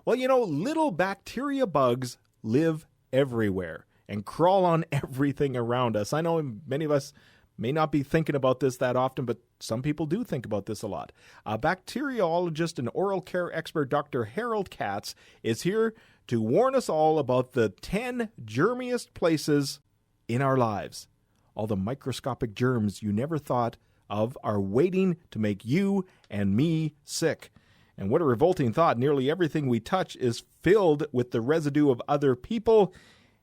Well, little bacteria bugs live everywhere and crawl on everything around us. I know many of us may not be thinking about this that often, but some people do think about this a lot. Bacteriologist and oral care expert Dr. Harold Katz is here to warn us all about the 10 germiest places in our lives. All the microscopic germs you never thought of are waiting to make you and me sick. And what a revolting thought. Nearly everything we touch is filled with the residue of other people.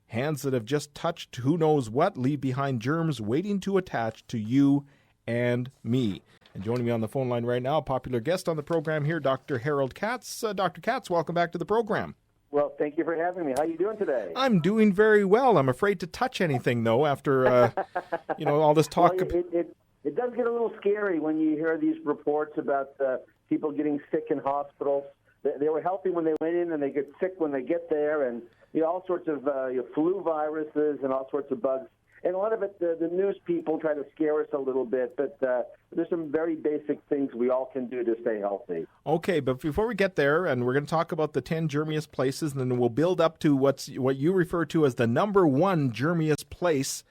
Hands that have just touched who knows what leave behind germs waiting to attach to you and me. And joining me on the phone line right now, a popular guest on the program here, Dr. Harold Katz. Dr. Katz, welcome back to the program. Well, thank you for having me. How are you doing today? I'm doing very well. I'm afraid to touch anything, though, after all this talk. Well, it does get a little scary when you hear these reports about people getting sick in hospitals. They were healthy when they went in, and they get sick when they get there, and all sorts of flu viruses and all sorts of bugs. And a lot of it, the news people try to scare us a little bit, but there's some very basic things we all can do to stay healthy. Okay, but before we get there, and we're going to talk about the 10 germiest places, and then we'll build up to what you refer to as the number one germiest place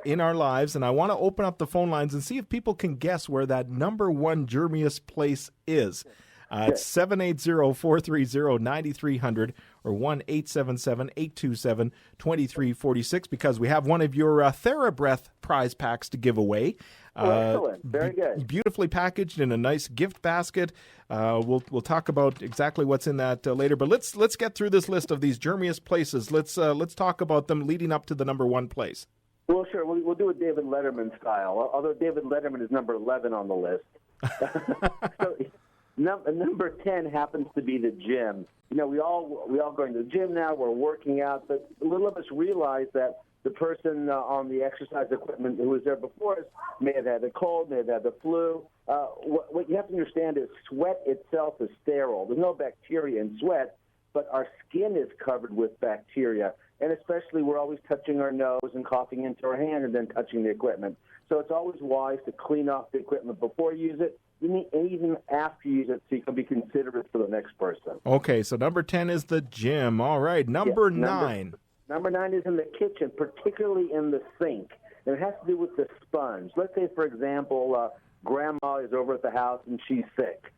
in our lives. And I want to open up the phone lines and see if people can guess where that number one germiest place is. It's 780-430-9300 or 1-877-827-2346 because we have one of your TheraBreath prize packs to give away. Excellent. Very good. Beautifully packaged in a nice gift basket. We'll talk about exactly what's in that later. But let's get through this list of these germiest places. Let's talk about them leading up to the number one place. Well, sure. We'll do it David Letterman style, although David Letterman is number 11 on the list. So, number 10 happens to be the gym. We all going to the gym now. We're working out, but little of us realize that the person on the exercise equipment who was there before us may have had a cold, may have had the flu. What you have to understand is sweat itself is sterile. There's no bacteria in sweat, but our skin is covered with bacteria. And especially we're always touching our nose and coughing into our hand and then touching the equipment. So it's always wise to clean off the equipment before you use it, even after you use it, so you can be considerate for the next person. Okay, so number 10 is the gym. All right, number 9. Number 9 is in the kitchen, particularly in the sink. And it has to do with the sponge. Let's say, for example, Grandma is over at the house and she's sick.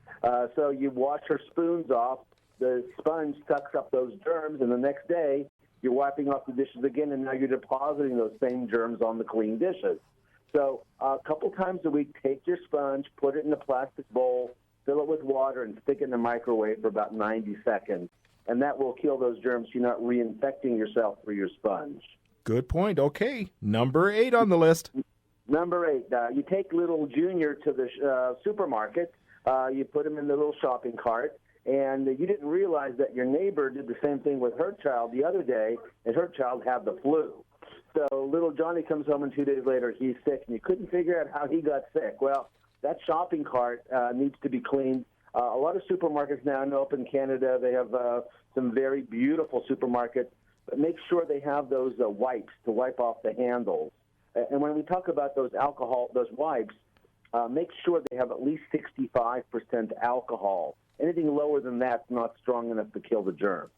So you wash her spoons off, the sponge sucks up those germs, and the next day you're wiping off the dishes again, and now you're depositing those same germs on the clean dishes. So a couple times a week, take your sponge, put it in a plastic bowl, fill it with water, and stick it in the microwave for about 90 seconds. And that will kill those germs so you're not reinfecting yourself through your sponge. Good point. Okay, number 8 on the list. Number 8, you take little Junior to the supermarket. You put him in the little shopping cart. And you didn't realize that your neighbor did the same thing with her child the other day, and her child had the flu. So little Johnny comes home, and 2 days later he's sick, and you couldn't figure out how he got sick. Well, that shopping cart needs to be cleaned. A lot of supermarkets now, I know up in Canada, they have some very beautiful supermarkets, but make sure they have those wipes to wipe off the handles. And when we talk about those wipes, make sure they have at least 65% alcohol. Anything lower than that's not strong enough to kill the germs.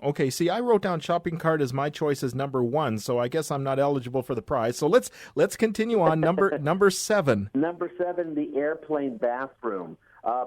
Okay, see, I wrote down shopping cart as my choice as number 1, so I guess I'm not eligible for the prize. So let's continue on. Number 7. Number 7, the airplane bathroom.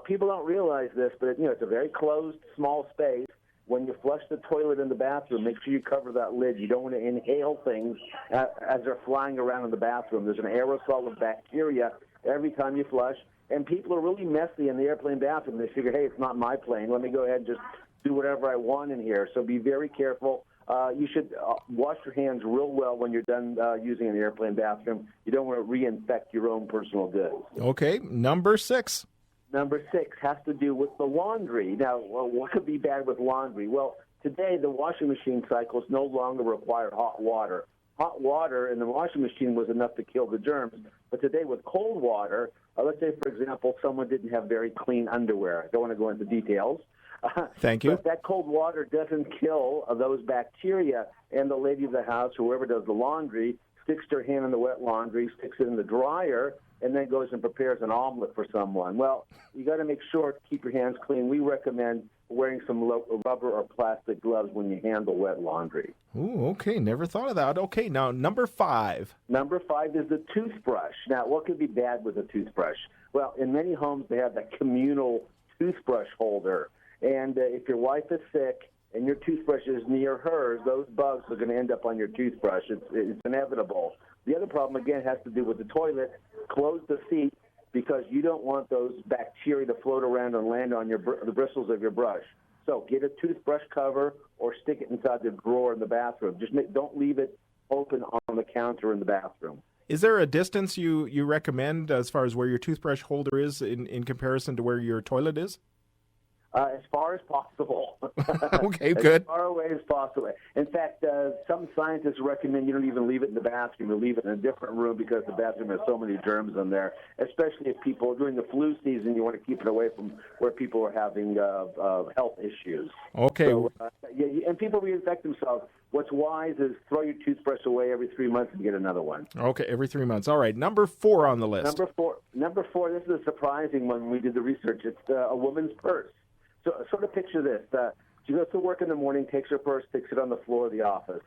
People don't realize this, but it's a very closed, small space. When you flush the toilet in the bathroom, make sure you cover that lid. You don't want to inhale things as they're flying around in the bathroom. There's an aerosol of bacteria every time you flush. And people are really messy in the airplane bathroom. They figure, hey, it's not my plane. Let me go ahead and just do whatever I want in here. So be very careful. You should wash your hands real well when you're done using an airplane bathroom. You don't want to reinfect your own personal goods. Okay, number 6. Number 6 has to do with the laundry. Now, what could be bad with laundry? Well, today the washing machine cycles no longer require hot water. Hot water in the washing machine was enough to kill the germs. But today with cold water, let's say, for example, someone didn't have very clean underwear. I don't want to go into details. Thank you. But that cold water doesn't kill those bacteria, and the lady of the house, whoever does the laundry, sticks her hand in the wet laundry, sticks it in the dryer, and then goes and prepares an omelet for someone. Well, you got to make sure to keep your hands clean. We recommend wearing some rubber or plastic gloves when you handle wet laundry. Ooh, okay. Never thought of that. Okay, now number 5. Number 5 is the toothbrush. Now, what could be bad with a toothbrush? Well, in many homes, they have that communal toothbrush holder. And if your wife is sick and your toothbrush is near hers, those bugs are going to end up on your toothbrush. It's inevitable. The other problem, again, has to do with the toilet. Close the seat, because you don't want those bacteria to float around and land on the bristles of your brush. So get a toothbrush cover or stick it inside the drawer in the bathroom. Don't leave it open on the counter in the bathroom. Is there a distance you recommend as far as where your toothbrush holder is in comparison to where your toilet is? As far as possible. Okay, good. As far away as possible. In fact, some scientists recommend you don't even leave it in the bathroom. You leave it in a different room because the bathroom has so many germs in there, especially if people, during the flu season, you want to keep it away from where people are having health issues. Okay. So, and people reinfect themselves. What's wise is throw your toothbrush away every 3 months and get another one. Okay, every 3 months. All right, number 4 on the list. Number four, this is a surprising one when we did the research. It's a woman's purse. So sort of picture this. She goes to work in the morning, takes her purse, sticks it on the floor of the office.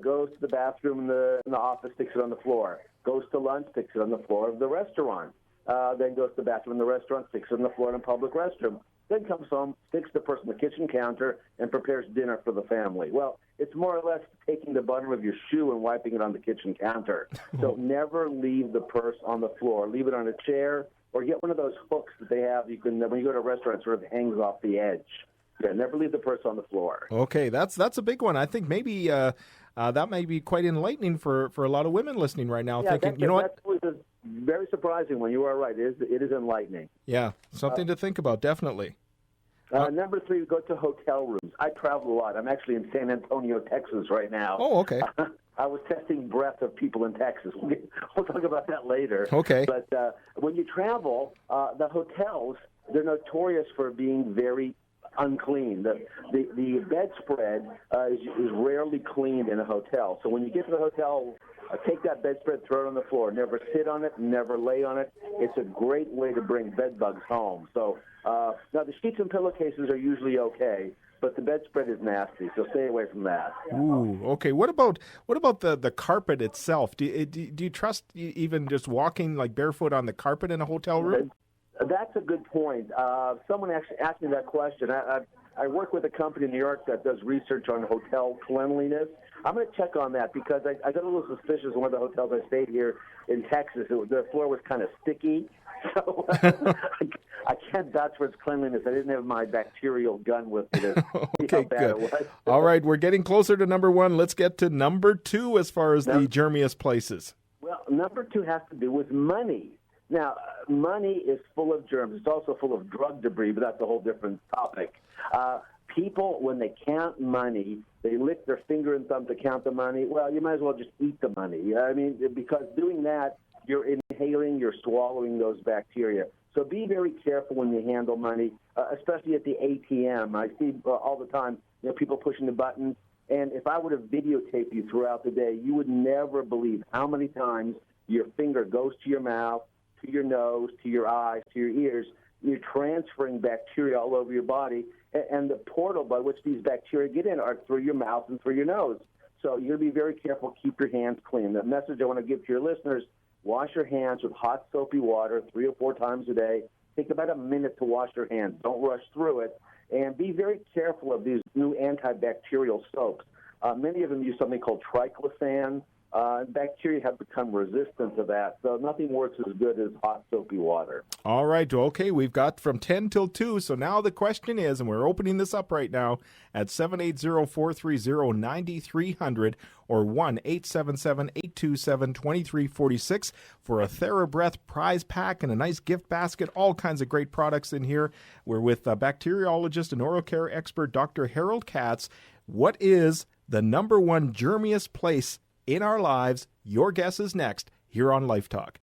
Goes to the bathroom in the office, sticks it on the floor. Goes to lunch, sticks it on the floor of the restaurant. Then goes to the bathroom in the restaurant, sticks it on the floor in a public restroom. Then comes home, sticks the purse on the kitchen counter, and prepares dinner for the family. Well, it's more or less taking the bottom of your shoe and wiping it on the kitchen counter. So never leave the purse on the floor. Leave it on a chair, or get one of those hooks that they have. You can, when you go to a restaurant, it sort of hangs off the edge. Yeah, never leave the purse on the floor. Okay, that's a big one. I think maybe that may be quite enlightening for a lot of women listening right now, thinking, you know what? That was a very surprising one. You are right. It is enlightening. Yeah, something to think about, definitely. Number 3, we go to hotel rooms. I travel a lot. I'm actually in San Antonio, Texas right now. Oh, okay. I was testing breath of people in Texas. We'll talk about that later. Okay. But when you travel, the hotels, they're notorious for being very unclean. The bedspread is rarely cleaned in a hotel. So when you get to the hotel, take that bedspread, throw it on the floor. Never sit on it, never lay on it. It's a great way to bring bed bugs home. So now the sheets and pillowcases are usually okay, but the bedspread is nasty, so stay away from that. Ooh, okay. What about the carpet itself? Do you trust even just walking like barefoot on the carpet in a hotel room? That's a good point. Someone actually asked me that question. I work with a company in New York that does research on hotel cleanliness. I'm going to check on that because I got a little suspicious in one of the hotels I stayed here in Texas. The floor was kind of sticky, so I can't vouch for its cleanliness. I didn't have my bacterial gun with me to see how bad it was. All right, we're getting closer to number 1. Let's get to number 2 as far as the germiest places. Well, number 2 has to do with money. Now, money is full of germs. It's also full of drug debris, but that's a whole different topic. People, when they count money, they lick their finger and thumb to count the money. Well, you might as well just eat the money. I mean, because doing that, you're inhaling, you're swallowing those bacteria. So be very careful when you handle money, especially at the ATM. I see all the time, people pushing the buttons. And if I would have videotaped you throughout the day, you would never believe how many times your finger goes to your mouth, to your nose, to your eyes, to your ears. You're transferring bacteria all over your body, and the portal by which these bacteria get in are through your mouth and through your nose. So you're going to be very careful. Keep your hands clean. The message I want to give to your listeners, wash your hands with hot, soapy water 3 or 4 times a day. Take about a minute to wash your hands. Don't rush through it. And be very careful of these new antibacterial soaps. Many of them use something called triclosan. Bacteria have become resistant to that, so nothing works as good as hot, soapy water. All right, okay, we've got from 10 till 2, so now the question is, and we're opening this up right now at 780-430-9300 or 1-877-827-2346 for a TheraBreath prize pack and a nice gift basket, all kinds of great products in here. We're with bacteriologist and oral care expert Dr. Harold Katz. What is the number 1 germiest place in our lives? Your guess is next here on Life Talk.